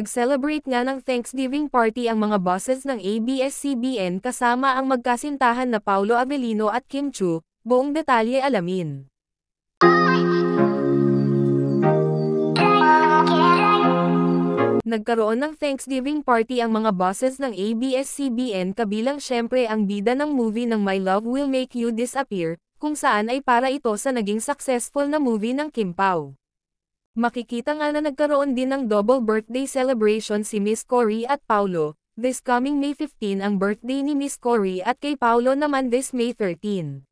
Nag-celebrate nga ng Thanksgiving party ang mga bosses ng ABS-CBN kasama ang magkasintahan na Paulo Avellino at Kim Chiu, buong detalye alamin. Nagkaroon ng Thanksgiving party ang mga bosses ng ABS-CBN kabilang syempre ang bida ng movie ng My Love Will Make You Disappear, kung saan ay para ito sa naging successful na movie ng Kim Pao. Makikita nga na nagkaroon din ng double birthday celebration si Miss Cory at Paulo. This coming May 15 ang birthday ni Miss Cory at kay Paulo naman this May 13.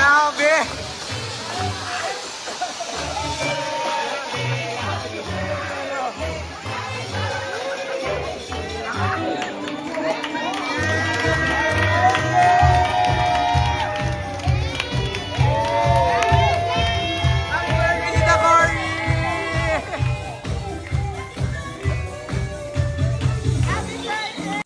Grabe!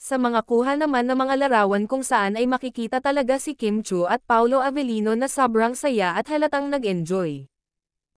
Sa mga kuha naman ng mga larawan kung saan ay makikita talaga si Kim Chiu at Paulo Avellino na sobrang saya at halatang nag-enjoy.